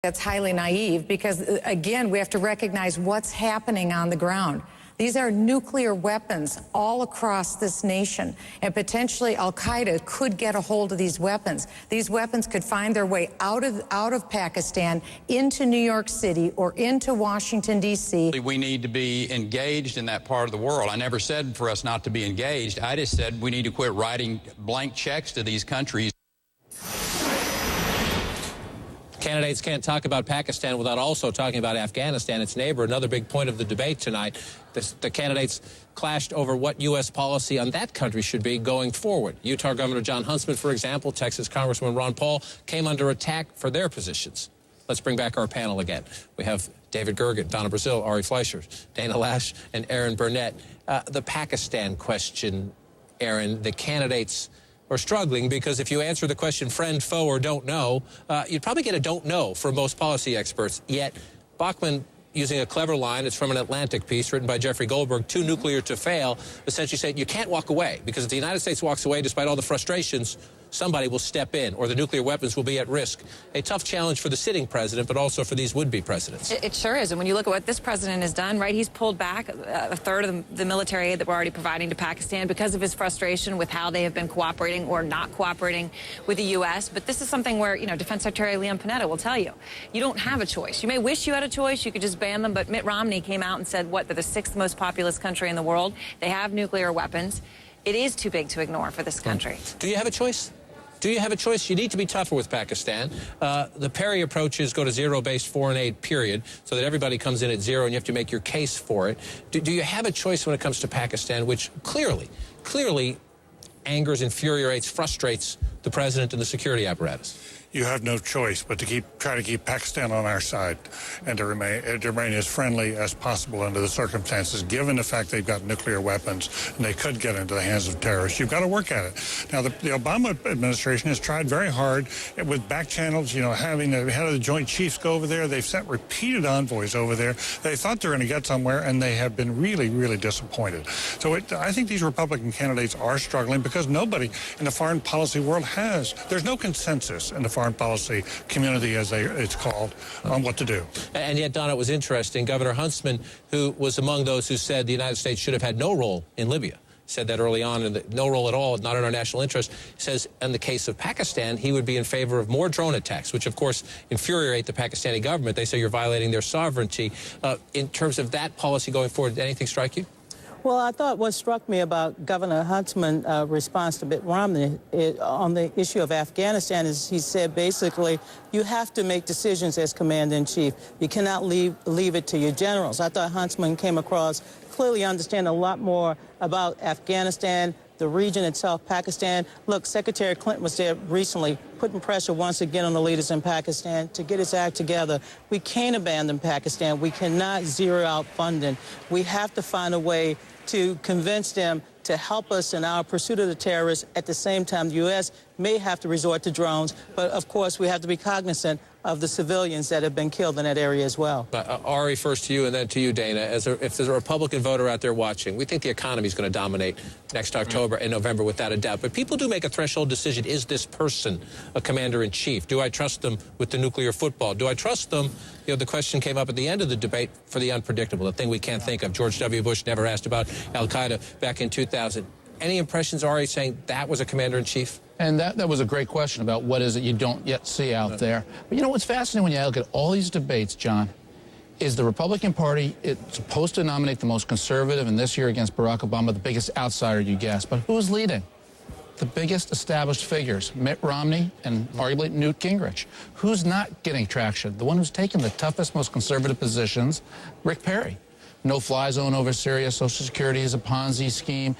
That's highly naive because, again, we have to recognize what's happening on the ground. These are nuclear weapons all across this nation, and potentially al-Qaeda could get a hold of these weapons. These weapons could find their way out of Pakistan into New York City or into Washington, D.C. We need to be engaged in that part of the world. I never said for us not to be engaged. I just said we need to quit writing blank checks to these countries. Candidates can't talk about Pakistan without also talking about Afghanistan, its neighbor. Another big point of the debate tonight. The candidates clashed over what U.S. policy on that country should be going forward. Utah Governor John Huntsman, for example, Texas Congressman Ron Paul came under attack for their positions. Let's bring back our panel again. We have David Gergen, Donna Brazil, Ari Fleischer, Dana Lash, and Aaron Burnett. The Pakistan question, Aaron, the candidates are struggling because if you answer the question friend, foe, or don't know, you'd probably get a don't know from most policy experts. Yet Bachmann, using a clever line, it's from an Atlantic piece written by Jeffrey Goldberg, too nuclear to fail, essentially saying you can't walk away because if the United States walks away despite all the frustrations, somebody will step in or the nuclear weapons will be at risk. A tough challenge for the sitting president, but also for these would-be presidents. It sure is. And when you look at what this president has done, right, he's pulled back a third of the military aid that we're already providing to Pakistan because of his frustration with how they have been cooperating or not cooperating with the U.S. But this is something where, you know, Defense Secretary Leon Panetta will tell you, you don't have a choice. You may wish you had a choice. You could just ban them. But Mitt Romney came out and said, what, they're the 6th most populous country in the world. They have nuclear weapons. It is too big to ignore for this country. Do you have a choice? Do you have a choice? You need to be tougher with Pakistan. The Perry approach is go to zero-based foreign aid, period, so that everybody comes in at zero and you have to make your case for it. Do you have a choice when it comes to Pakistan, which clearly angers, infuriates, frustrates the president and the security apparatus? You have no choice but to try to keep Pakistan on our side and to remain as friendly as possible under the circumstances, given the fact they've got nuclear weapons and they could get into the hands of terrorists. You've got to work at it. Now, the Obama administration has tried very hard with back channels, you know, having the head of the Joint Chiefs go over there. They've sent repeated envoys over there. They thought they were going to get somewhere, and they have been really, really disappointed. So I think these Republican candidates are struggling because nobody in the foreign policy world has. There's no consensus in the foreign policy community, as it's called, on what to do. And yet, Donna, it was interesting. Governor Huntsman, who was among those who said the United States should have had no role in Libya, said that early on, and no role at all, not in our national interest, says in the case of Pakistan, he would be in favor of more drone attacks, which, of course, infuriate the Pakistani government. They say you're violating their sovereignty. In terms of that policy going forward, did anything strike you? Well, I thought what struck me about Governor Huntsman's response to Mitt Romney on the issue of Afghanistan is he said basically you have to make decisions as commander-in-chief. You cannot leave it to your generals. I thought Huntsman came across clearly understand a lot more about Afghanistan, the region itself, Pakistan. Look, Secretary Clinton was there recently putting pressure once again on the leaders in Pakistan to get its act together. We can't abandon Pakistan. We cannot zero out funding. We have to find a way to convince them to help us in our pursuit of the terrorists. At the same time, the U.S. may have to resort to drones, but of course we have to be cognizant of the civilians that have been killed in that area as well. Ari, first to you and then to you, Dana. If there's a Republican voter out there watching, we think the economy is going to dominate next October and November without a doubt. But people do make a threshold decision. Is this person a commander-in-chief? Do I trust them with the nuclear football? Do I trust them? You know, the question came up at the end of the debate for the unpredictable, the thing we can't think of. George W. Bush never asked about al-Qaeda back in 2000. Any impressions, Ari, saying that was a commander-in-chief? And that was a great question about what is it you don't yet see out there. But you know what's fascinating when you look at all these debates, John, is the Republican Party, it's supposed to nominate the most conservative, and this year against Barack Obama, the biggest outsider, you guess. But who's leading? The biggest established figures, Mitt Romney and arguably Newt Gingrich. Who's not getting traction? The one who's taken the toughest, most conservative positions, Rick Perry. No-fly zone over Syria, Social Security is a Ponzi scheme,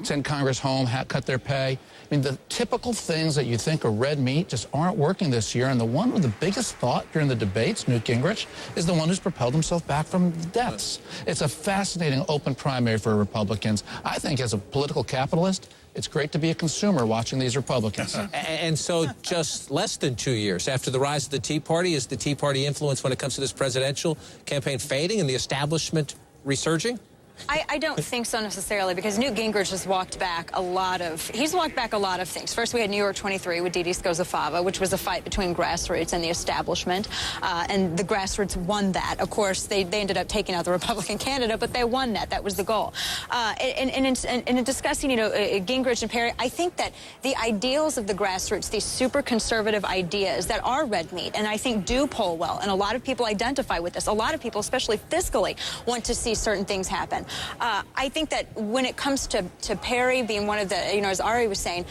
send Congress home, cut their pay. I mean, the typical things that you think are red meat just aren't working this year. And the one with the biggest thought during the debates, Newt Gingrich, is the one who's propelled himself back from the depths. It's a fascinating open primary for Republicans. I think as a political capitalist, it's great to be a consumer watching these Republicans. And so just less than 2 years after the rise of the Tea Party, is the Tea Party influence when it comes to this presidential campaign fading and the establishment resurging? I don't think so necessarily, because Newt Gingrich has walked back a lot of things. First, we had New York 23 with Didi Scozafava, which was a fight between grassroots and the establishment, and the grassroots won that. Of course, they ended up taking out the Republican candidate, but they won that. That was the goal. And in discussing, Gingrich and Perry, I think that the ideals of the grassroots, these super conservative ideas that are red meat, and I think do poll well, and a lot of people identify with this. A lot of people, especially fiscally, want to see certain things happen. I think that when it comes to Perry being one of the, as Ari was saying,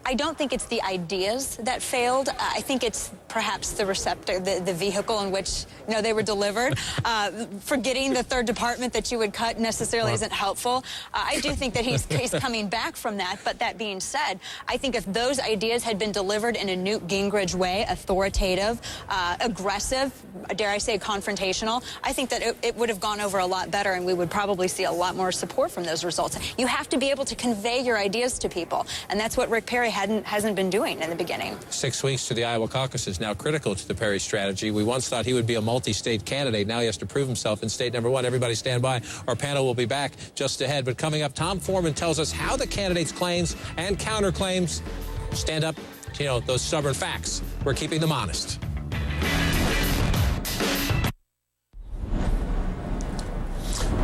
I don't think it's the ideas that failed. I think it's perhaps the receptor, the vehicle in which, they were delivered. Forgetting the third department that you would cut necessarily isn't helpful. I do think that he's coming back from that. But that being said, I think if those ideas had been delivered in a Newt Gingrich way, authoritative, aggressive, dare I say confrontational, I think that it would have gone over a lot better, and we would probably see a lot more support from those results. You have to be able to convey your ideas to people, and that's what Rick Perry hasn't been doing in the beginning. 6 weeks to the Iowa caucus is now critical to the Perry strategy. We once thought he would be a multi-state candidate. Now he has to prove himself in state number 1. Everybody stand by. Our panel will be back just ahead. But coming up, Tom Foreman tells us how the candidates' claims and counterclaims stand up to, those stubborn facts. We're keeping them honest.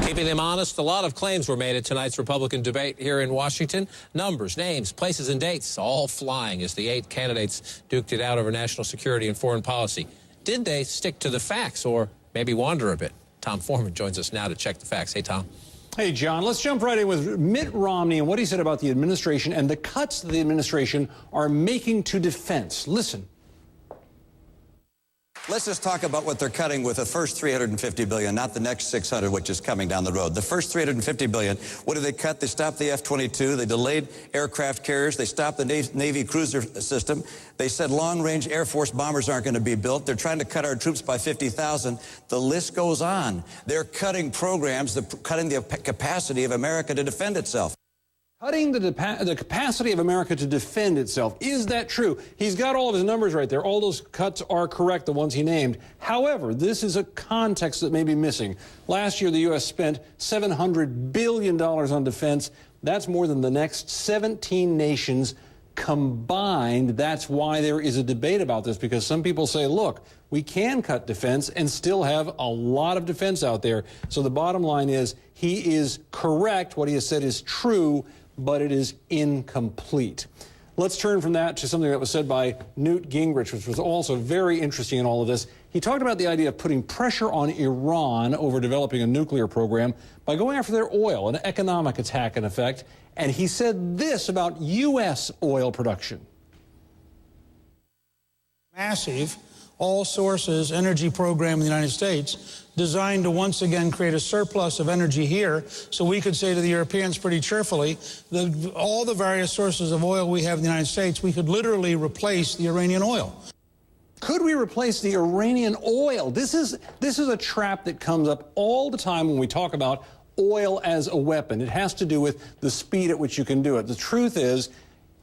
Keeping them honest, a lot of claims were made at tonight's Republican debate here in Washington. Numbers, names, places, and dates all flying as the 8 candidates duked it out over national security and foreign policy. Did they stick to the facts or maybe wander a bit? Tom Foreman joins us now to check the facts. Hey, Tom. Hey, John. Let's jump right in with Mitt Romney and what he said about the administration and the cuts that the administration are making to defense. Listen. Let's just talk about what they're cutting with the first $350 billion, not the next $600, which is coming down the road. The first $350 billion, what did they cut? They stopped the F-22. They delayed aircraft carriers. They stopped the Navy cruiser system. They said long-range Air Force bombers aren't going to be built. They're trying to cut our troops by 50,000. The list goes on. They're cutting programs, cutting the capacity of America to defend itself. Cutting the capacity of America to defend itself. Is that true? He's got all of his numbers right there. All those cuts are correct, the ones he named. However, this is a context that may be missing. Last year, the U.S. spent $700 billion on defense. That's more than the next 17 nations combined. That's why there is a debate about this, because some people say, look, we can cut defense and still have a lot of defense out there. So the bottom line is he is correct. What he has said is true, but it is incomplete. Let's turn from that to something that was said by Newt Gingrich, which was also very interesting in all of this. He talked about the idea of putting pressure on Iran over developing a nuclear program by going after their oil, an economic attack in effect. And he said this about U.S. oil production. Massive all sources energy program in the United States designed to once again create a surplus of energy here so we could say to the Europeans pretty cheerfully that all the various sources of oil we have in the United States, we could literally replace the Iranian oil. Could we replace the Iranian oil? This is a trap that comes up all the time when we talk about oil as a weapon. It has to do with the speed at which you can do it. The truth is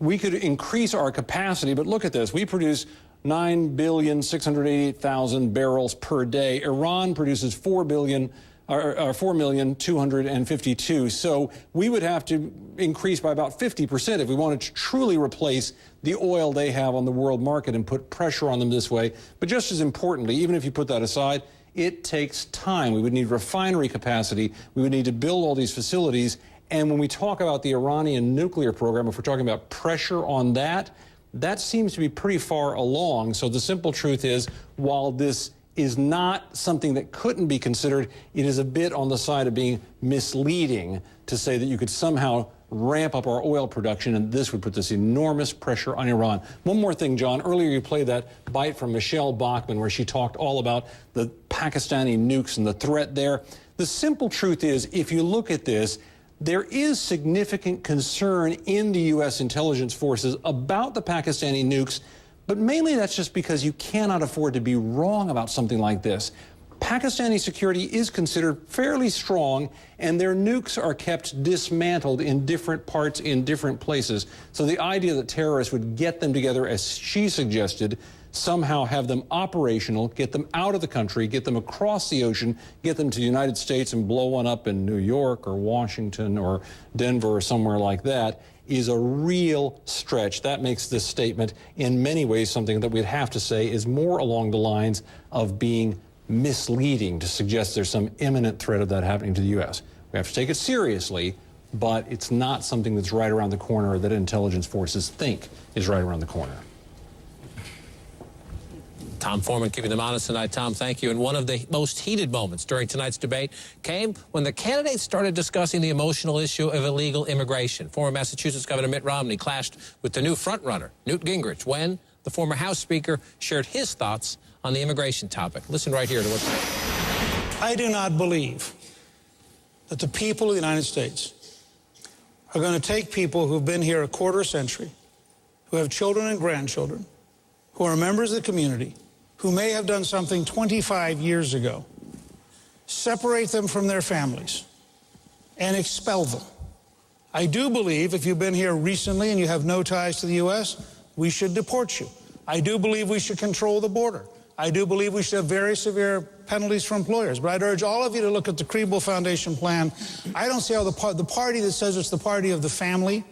we could increase our capacity, but look at this. We produce 9,688,000 barrels per day. Iran produces 4,252,000. So we would have to increase by about 50% if we wanted to truly replace the oil they have on the world market and put pressure on them this way. But just as importantly, even if you put that aside, it takes time. We would need refinery capacity. We would need to build all these facilities. And when we talk about the Iranian nuclear program, if we're talking about pressure on that, that seems to be pretty far along. So the simple truth is, while this is not something that couldn't be considered, it is a bit on the side of being misleading to say that you could somehow ramp up our oil production, and this would put this enormous pressure on Iran. One more thing, John. Earlier you played that bite from Michele Bachmann where she talked all about the Pakistani nukes and the threat there. The simple truth is, if you look at this, there is significant concern in the U.S. intelligence forces about the Pakistani nukes, but mainly that's just because you cannot afford to be wrong about something like this. Pakistani security is considered fairly strong, and their nukes are kept dismantled in different parts in different places. So the idea that terrorists would get them together, as she suggested, somehow have them operational, get them out of the country, get them across the ocean, get them to the United States and blow one up in New York or Washington or Denver or somewhere like that is a real stretch. That makes this statement in many ways something that we'd have to say is more along the lines of being misleading to suggest there's some imminent threat of that happening to the U.S. We have to take it seriously, but it's not something that's right around the corner or that intelligence forces think is right around the corner. Tom Foreman keeping them honest tonight. Tom, thank you. And one of the most heated moments during tonight's debate came when the candidates started discussing the emotional issue of illegal immigration. Former Massachusetts Governor Mitt Romney clashed with the new frontrunner, Newt Gingrich, when the former House Speaker shared his thoughts on the immigration topic. Listen right here to what... I do not believe that the people of the United States are going to take people who've been here a quarter century, who have children and grandchildren, who are members of the community, who may have done something 25 years ago, separate them from their families, and expel them. I do believe if you've been here recently and you have no ties to the U.S., we should deport you. I do believe we should control the border. I do believe we should have very severe penalties for employers. But I'd urge all of you to look at the Kriebel Foundation plan. I don't see how the party that says it's the party of the family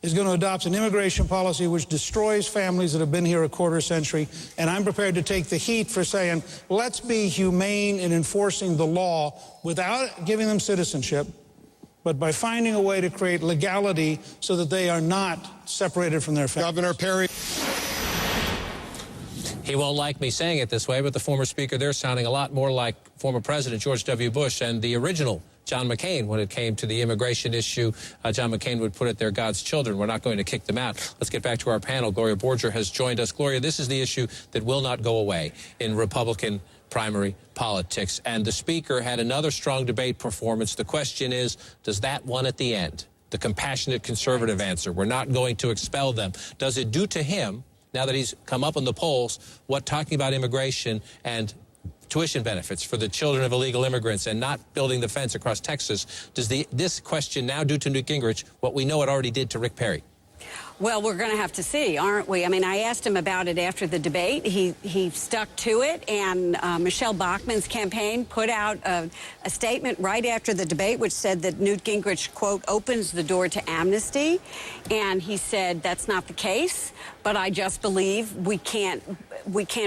is going to adopt an immigration policy which destroys families that have been here a quarter century. And I'm prepared to take the heat for saying, let's be humane in enforcing the law without giving them citizenship, but by finding a way to create legality so that they are not separated from their families. Governor Perry. He won't like me saying it this way, but the former speaker there sounding a lot more like former President George W. Bush and the original John McCain when it came to the immigration issue. John McCain would put it, they're God's children. We're not going to kick them out. Let's get back to our panel. Gloria Borger has joined us. Gloria, this is the issue that will not go away in Republican primary politics. And the speaker had another strong debate performance. The question is, does that one at the end, the compassionate conservative answer, we're not going to expel them, does it do to him, now that he's come up in the polls, what talking about immigration and tuition benefits for the children of illegal immigrants and not building the fence across Texas, does this question now do to Newt Gingrich what we know it already did to Rick Perry? Well, we're going to have to see, aren't we? I mean, I asked him about it after the debate. He stuck to it, and Michele Bachmann's campaign put out a statement right after the debate which said that Newt Gingrich, quote, opens the door to amnesty. And he said that's not the case, but I just believe we can't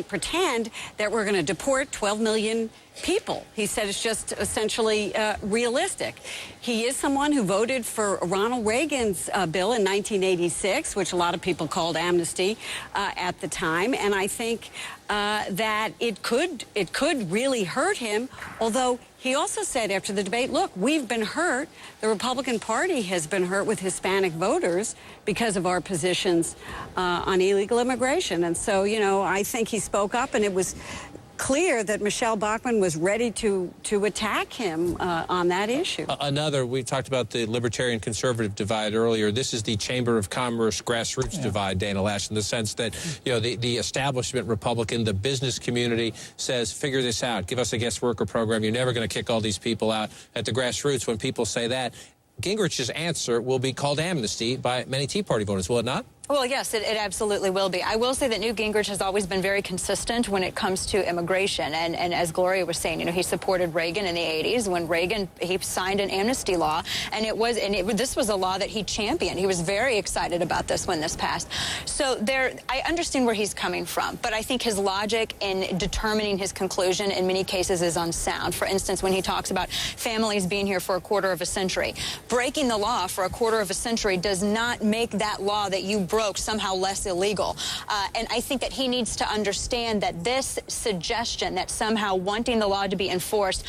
pretend that we're going to deport 12 million people. He said it's just essentially realistic. He is someone who voted for Ronald Reagan's bill in 1986, which a lot of people called amnesty at the time, and I think that it could really hurt him, although he also said after the debate, look, we've been hurt. The Republican Party has been hurt with Hispanic voters because of our positions on illegal immigration. And so, you know, I think he spoke up, and it was clear that Michele Bachmann was ready to attack him on that issue. We talked about the libertarian conservative divide earlier. This is the Chamber of Commerce grassroots divide, Dana Lash, in the sense that, you know, the establishment Republican, the business community says, figure this out, give us a guest worker program. You're never going to kick all these people out. At the grassroots, when people say that, Gingrich's answer will be called amnesty by many Tea Party voters, will it not? Well, yes, it absolutely will be. I will say that Newt Gingrich has always been very consistent when it comes to immigration. And as Gloria was saying, you know, he supported Reagan in the 80s when Reagan, he signed an amnesty law. And this was a law that he championed. He was very excited about this when this passed. So I understand where he's coming from. But I think his logic in determining his conclusion in many cases is unsound. For instance, when he talks about families being here for a quarter of a century, breaking the law for a quarter of a century does not make that law that you broke somehow less illegal. And I think that he needs to understand that this suggestion that somehow wanting the law to be enforced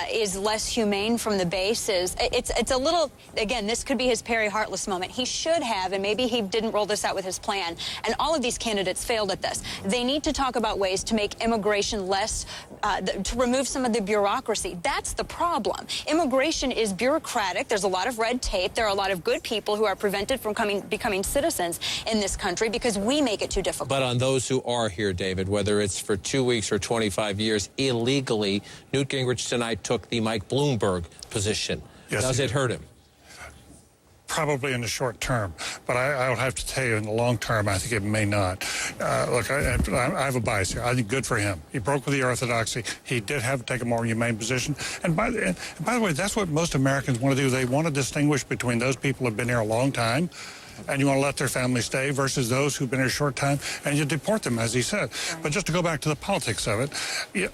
is less humane from the base it's a little, again, this could be his Perry Heartless moment. He should have, and maybe he didn't roll this out with his plan, and all of these candidates failed at this. They need to talk about ways to make immigration less, to remove some of the bureaucracy. That's the problem. Immigration is bureaucratic. There's a lot of red tape. There are a lot of good people who are prevented from becoming citizens in this country because we make it too difficult. But on those who are here, David, whether it's for 2 weeks or 25 years, illegally, Newt Gingrich tonight took the Mike Bloomberg position. Yes, Does it hurt him? probably in the short term. But I would have to tell you, in the long term, I think it may not. Look, I have a bias here. I think good for him. He broke with the orthodoxy. He did have to take a more humane position. And by the way, that's what most Americans want to do. They want to distinguish between those people who have been here a long time and you want to let their family stay versus those who've been here a short time, and you deport them, as he said. Right. But just to go back to the politics of it,